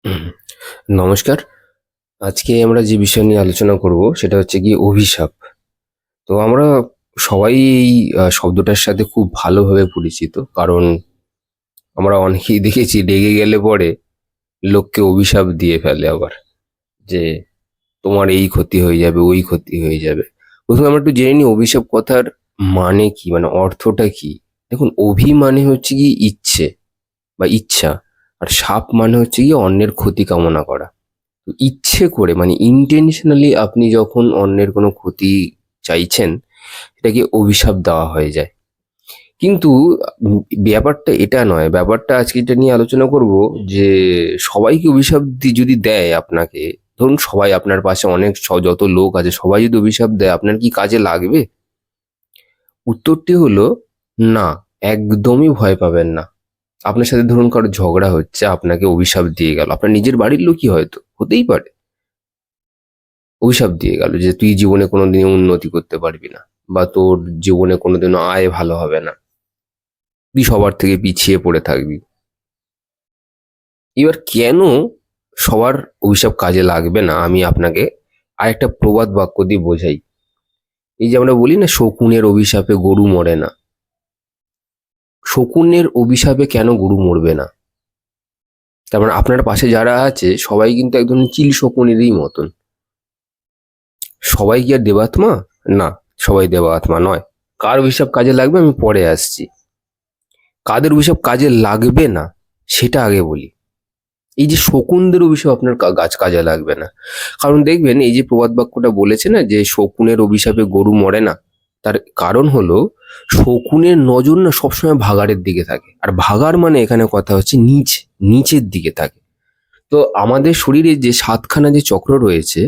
হুম, নমস্কার। আজকে আমরা যে বিষয় নিয়ে আলোচনা করব সেটা হচ্ছে গিয়ে অভিশাপ। তো আমরা সবাই এই শব্দটার সাথে খুব ভালোভাবে পরিচিত। কারণ আমরা অনেকেই দেখেছি রেগে গেলে পরে লোককে অভিশাপ দিয়ে ফেলে আবার। যে তোমার এই ক্ষতি হয়ে যাবে, ওই ক্ষতি হয়ে যাবে। প্রথমে আমরা একটু জেনে নিই অভিশাপ কথার মানে কি? মানে অর্থটা কি? দেখুন, মানে হচ্ছে গিয়ে ইচ্ছে বা ইচ্ছা। আর সাপ মানে হচ্ছে গিয়ে অন্যের ক্ষতি কামনা করা। তো ইচ্ছে করে মানে ইন্টেনশনালি আপনি যখন অন্যের কোনো ক্ষতি চাইছেন, সেটাকে অভিশাপ দেওয়া হয়ে যায়। কিন্তু ব্যাপারটা এটা নয়। ব্যাপারটা আজকে এটা নিয়ে আলোচনা করব যে সবাইকে অভিশাপ যদি দেয় আপনাকে, ধরুন সবাই আপনার পাশে অনেক যত লোক আছে সবাই যদি অভিশাপ দেয়, আপনার কি কাজে লাগবে? উত্তরটি হলো না, একদমই ভয় পাবেন না। আপনার সাথে ধরুন কারো ঝগড়া হচ্ছে, আপনাকে অভিশাপ দিয়ে গেল, আপনার নিজের বাড়ির লোকই হয়তো হতেই পারে, অভিশাপ দিয়ে গেল যে তুই জীবনে কোনোদিনও উন্নতি করতে পারবি না, বা তোর জীবনে কোনোদিনও আয় ভালো হবে না, তুই সবার থেকে পিছিয়ে পড়ে থাকবি। এবার কেন সবার অভিশাপ কাজে লাগবে না, আমি আপনাকে আরেকটা প্রবাদ বাক্য দিয়ে বোঝাই। এই যে আমরা বলি না, শকুনের অভিশাপে গরু মরে না। শকুনের অভিশাপে কেন গরু মরবে না? তার মানে আপনার পাশে যারা আছে সবাই কিন্তু এক ধরনের চিল শকুনেরই মতন। সবাই কি আর দেবাত্মা? না, সবাই দেবাত্মা নয়। কার অভিশাপ কাজে লাগবে আমি পরে আসছি। কাদের অভিশাপ কাজে লাগবে না সেটা আগে বলি। এই যে শকুনদের অভিশাপ আপনার গাছ কাজে লাগবে না। কারণ দেখবেন, এই যে প্রবাদ বাক্যটা বলেছে না যে শকুনের অভিশাপে গরু মরে না, তার কারণ হলো শকুনের নজর না সবসময় ভাগাড়ের দিকে থাকে। আর ভাগাড় মানে এখানে কথা হচ্ছে নিচ, নিচের দিকে থাকে। তো আমাদের শরীরে যে সাতখানা যে চক্র রয়েছে,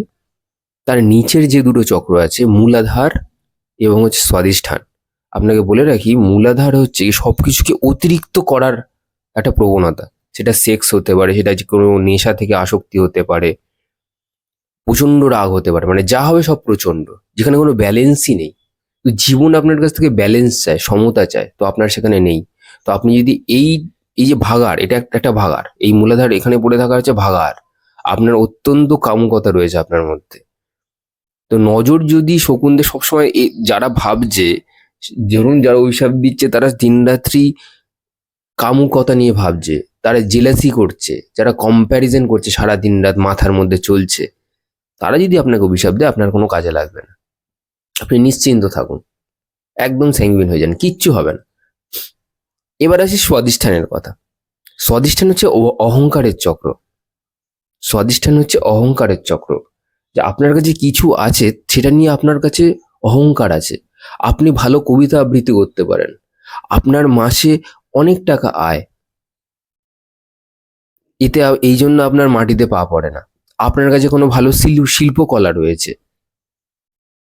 তার নিচের যে দুটো চক্র আছে, মূলাধার এবং হচ্ছে স্বাধিষ্ঠান। আপনাকে বলে রাখি, মূলাধার হচ্ছে সবকিছুকে অতিরিক্ত করার একটা প্রবণতা। সেটা সেক্স হতে পারে, সেটা যে কোনো নেশা থেকে আসক্তি হতে পারে, প্রচন্ড রাগ হতে পারে, মানে যা হবে সব প্রচন্ড, যেখানে কোনো ব্যালেন্সই নেই। তো জীবন আপনার কাছ থেকে ব্যালেন্স চায়, সমতা চায়, তো আপনার সেখানে নেই। তো আপনি যদি এই এই যে ভাগাড়, এটা একটা ভাগাড়, এই মূলাধার এখানে পড়ে থাকা হচ্ছে ভাগাড়। আপনার অত্যন্ত কামুকতা রয়েছে আপনার মধ্যে। তো নজর যদি শকুনদের সবসময় যারা ভাবছে, ধরুন যারা অভিশাপ দিচ্ছে তারা দিনরাত্রি কামুকতা নিয়ে ভাবছে, তারা জেলাসি করছে, যারা কম্প্যারিজন করছে সারা দিন রাত মাথার মধ্যে চলছে, তারা যদি আপনাকে অভিশাপ দেয় আপনার কোনো কাজে লাগবে না। আপনি নিশ্চিন্ত থাকুন, একদম স্যাঙ্গুইন হয়ে যান, কিচ্ছু হবে না। এবার আসি স্বাধিষ্ঠানের কথা। স্বাধিষ্ঠান হচ্ছে অহংকারের চক্র। স্বাধিষ্ঠান হচ্ছে অহংকারের চক্র। যে আপনার কাছে কিছু আছে, সেটা নিয়ে আপনার কাছে অহংকার আছে। আপনি ভালো কবিতা আবৃত্তি করতে পারেন, আপনার মাসে অনেক টাকা আয়, এতে এই জন্য আপনার মাটিতে পা পড়ে না। আপনার কাছে কোনো ভালো শিল্পকলা রয়েছে,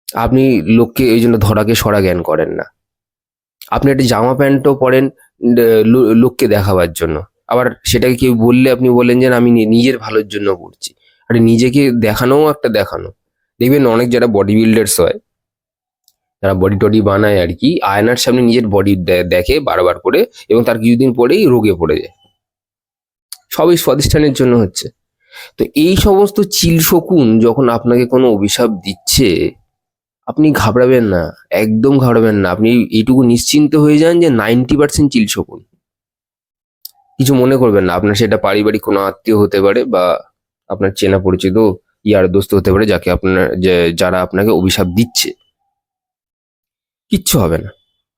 আপনি লোককে এই জন্য ধরাকে সরা জ্ঞান করেন না। আপনি একটা জামা প্যান্টও পরেন লোককে দেখাবার জন্য, আবার সেটাকে কেউ বললে আপনি বলেন যে আমি নিজের ভালোর জন্য পড়ছি। আরে নিজেকে দেখানোও একটা দেখানো। দেখবেন অনেক যারা বডি বিল্ডার্স হয়, যারা বডি টডি বানায় আর কি, আয়নার সামনে নিজের বডি দেখে বারবার করে, এবং তার কিছুদিন পরেই রোগে পড়ে যায়। সবই স্বাধিষ্ঠানের জন্য হচ্ছে। তো এই সমস্ত চিল শকুন যখন আপনাকে কোনো অভিশাপ দিচ্ছে, আপনি ঘাবড়াবেন না, একদম ঘাবড়াবেন না। আপনি এইটুকু নিশ্চিন্ত হয়ে যান যে 90% চিল শকুন। কিছু মনে করবেন না, আপনার সেটা পারিবারিক কোনো আত্মীয় হতে পারে, বা আপনার চেনা পরিচিত ইয়ার দোস্ত হতে পারে, যাকে আপনার যে যারা আপনাকে অভিশাপ দিচ্ছে। কিচ্ছু হবে না,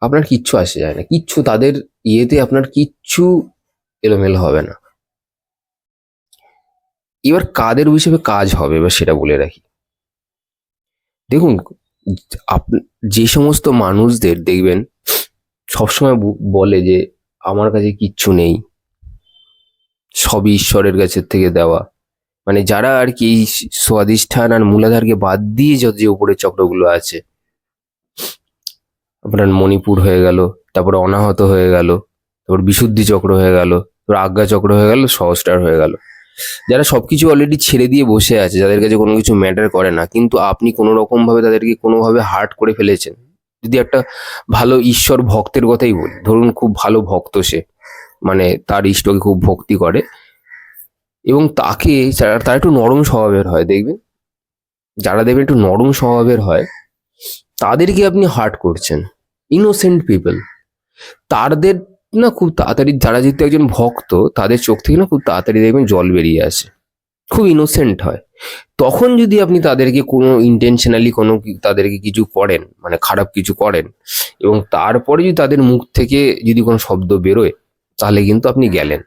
আপনার কিচ্ছু আসে যায় না, কিচ্ছু তাদের ইয়েতে আপনার কিচ্ছু এলোমেলো হবে না। এবার কাদের অভিশাপে কাজ হবে এবার সেটা বলে রাখি। দেখুন, যে সমস্ত মানুষদের দেখবেন সবসময় বলে যে আমার কাছে কিচ্ছু নেই, সবই ঈশ্বরের কাছের থেকে দেওয়া, মানে যারা আর কি এই স্বাধিষ্ঠান আর মূলাধারকে বাদ দিয়ে যত যে উপরের চক্রগুলো আছে, আপনার মণিপুর হয়ে গেল, তারপরে অনাহত হয়ে গেল, তারপর বিশুদ্ধি চক্র হয়ে গেল, তারপর আজ্ঞা চক্র হয়ে গেল, সহস্টার হয়ে গেল, যারা সবকিছু অলরেডি ছেড়ে দিয়ে বসে আছে, যাদের কাছে কোনো কিছু ম্যাটার করে না, কিন্তু আপনি কোনো রকম ভাবে তাদেরকে কোনোভাবে হার্ট করে ফেলেছেন। যদি একটা ভালো ঈশ্বর ভক্তের কথাই বলি, ধরুন খুব ভালো ভক্ত সে, মানে তার ইষ্টকে খুব ভক্তি করে, এবং তাকে তারা একটু নরম স্বভাবের হয়, দেখবেন যারা দেখবেন একটু নরম স্বভাবের হয় তাদেরকে আপনি হার্ট করছেন। ইনোসেন্ট পিপল, তাদের না খুব তাড়াতাড়ি, যারা যেহেতু একজন ভক্ত, তাদের চোখ থেকে না খুব তাড়াতাড়ি দেখবেন জল বেরিয়ে আসে, খুব ইনোসেন্ট হয়। তখন যদি আপনি তাদেরকে কোনো ইন্টেনশনালি কোনো তাদেরকে কিছু করেন, মানে খারাপ কিছু করেন, এবং তারপরে যদি তাদের মুখ থেকে যদি কোনো শব্দ বেরোয়, তাহলে কিন্তু আপনি গেলেন।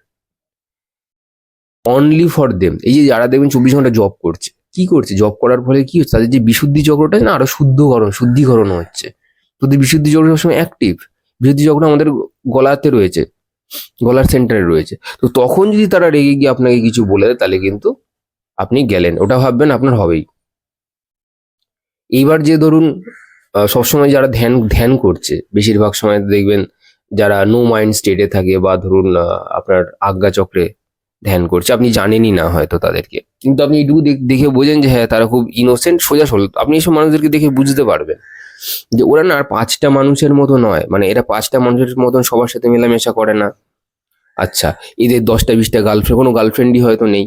অনলি ফর দেম, এই যে যারা দেখবেন 24 ঘন্টা জব করছে, কি করছে, জব করার ফলে কি হচ্ছে, তাদের যে বিশুদ্ধি চক্রটা আছে না, আরো শুদ্ধিকরণ হচ্ছে। তোদের বিশুদ্ধি চক্র সবসময় অ্যাক্টিভ, বিশুদ্ধি চক্র আমাদের গলাতে রয়েছে, গলার সেন্টারে রয়েছে। তো তখন যদি তারা রেগে গিয়ে আপনাকে কিছু বলে দেয়, তাহলে কিন্তু আপনি গেলেন, ওটা ভাববেন আপনার হবেই। এইবার যে ধরুন সবসময় যারা ধ্যান ধ্যান করছে, বেশিরভাগ সময় দেখবেন যারা নো মাইন্ড স্টেটে থাকে, বা ধরুন আপনার আজ্ঞা চক্রে ধ্যান করছে, আপনি জানেনই না হয়তো তাদেরকে, কিন্তু আপনি এইটুকু দেখে বোঝেন যে হ্যাঁ তারা খুব ইনোসেন্ট, সোজা সরল। আপনি এইসব মানুষদেরকে দেখে বুঝতে পারবেন যে ওরা না আর 5টা মানুষের মতো নয়, মানে এরা 5টা মানুষের মতন সবার সাথে মেলামেশা করে না। আচ্ছা, এদের 10টা 20টা গার্লফ্রেন্ড, কোনো গার্লফ্রেন্ডই হয়তো নেই,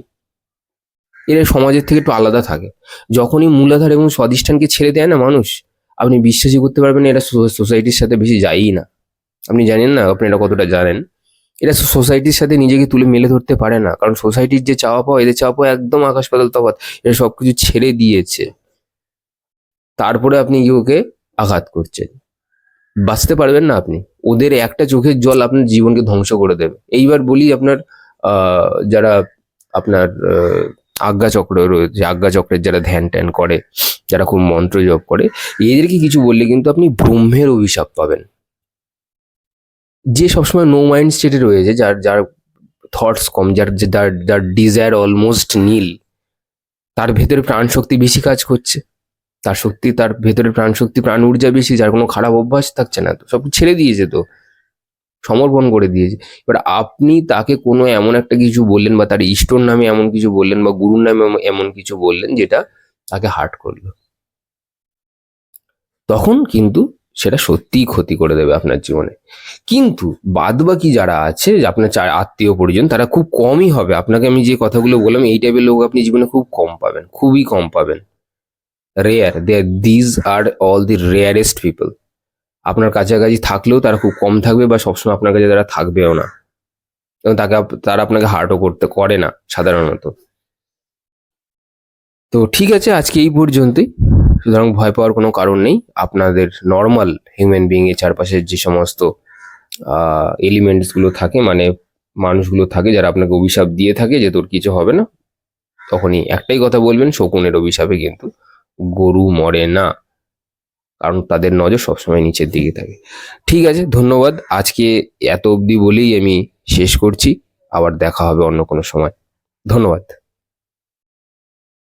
এরা সমাজের থেকে একটু আলাদা থাকে। যখনই মূলাধার এবং স্বাধিষ্ঠানকে ছেড়ে দেয় না মানুষ, আপনি বিশ্বাসই করতে পারবেন না, এরা সোসাইটির সাথে বেশি যায়ই না। আপনি জানেন না, আপনি এটা কতটা জানেন, এরা সোসাইটির সাথে নিজেকে তুলে মেলে ধরতে পারে না, কারণ সোসাইটির যে চাওয়া পাওয়া, এদের চাওয়া পাওয়া একদম আকাশ পাতাল তফাৎ। এরা সবকিছু ছেড়ে দিয়েছে, তারপরে আপনি গিয়ে ওকে আঘাত করছেন, বাঁচতে পারবেন না আপনি। ওদের একটা চোখের জল আপনার জীবনকে ধ্বংস করে দেবে। এইবার বলি আপনার যারা আপনার আজ্ঞা চক্র রয়েছে, আজ্ঞা চক্রের যারা ধ্যান ট্যান করে, যারা খুব মন্ত্র জপ করে, এদেরকে কিছু বললে কিন্তু আপনি ব্রহ্মের অভিশাপ পাবেন। যে সবসময় নো মাইন্ড স্টেটে রয়েছে, যার যার থটস কম, যার যার যার ডিজায়ার অলমোস্ট নীল, তার ভেতরে প্রাণ শক্তি বেশি কাজ করছে, তার ভেতরে প্রাণ শক্তি, প্রাণ ঊর্জা বেশি, যার কোনো খারাপ অভ্যাস থাকছে না, তো সব ছেড়ে দিয়েছে, তো সমর্পণ করে দিয়েছে। এবার আপনি তাকে কোনো এমন একটা কিছু বললেন, বা তার ইষ্টর নামে এমন কিছু বললেন, বা গুরুর নামে এমন কিছু বললেন যেটা তাকে হার্ট করলো, তখন কিন্তু সেটা সত্যিই ক্ষতি করে দেবে আপনার জীবনে। কিন্তু বাদবাকি যারা আছে, যে আপনার আত্মীয় পরিজন, তারা খুব কমই হবে। আপনাকে আমি যে কথাগুলো বললাম, এই টাইপের লোক আপনি জীবনে খুব কম পাবেন, খুবই কম পাবেন। Rare, these are all the rarest people. আপনার কাছাকাছি থাকলেও তারা খুব কম থাকবে, বা সবসময় আপনার কাছে তারা থাকবেও না, এবং তারা আপনাকে হার্টও করতে করে না সাধারণত। তো ঠিক আছে, আজকে এই পর্যন্তই। সুতরাং ভয় পাওয়ার কোনো কারণ নেই। আপনাদের নর্মাল হিউম্যান বিইং এর চারপাশের যে সমস্ত এলিমেন্টস গুলো থাকে, মানে মানুষগুলো থাকে যারা আপনাকে অভিশাপ দিয়ে থাকে যে তোর কিছু হবে না, তখনই একটাই কথা বলবেন, শকুনের অভিশাপে কিন্তু গরু মরে না, কারণ তাদের নজর সবসময় নিচের দিকে থাকে। ঠিক আছে, ধন্যবাদ। আজকে এত অবধি বলেই আমি শেষ করছি। আবার দেখা হবে অন্য কোনো সময়। ধন্যবাদ।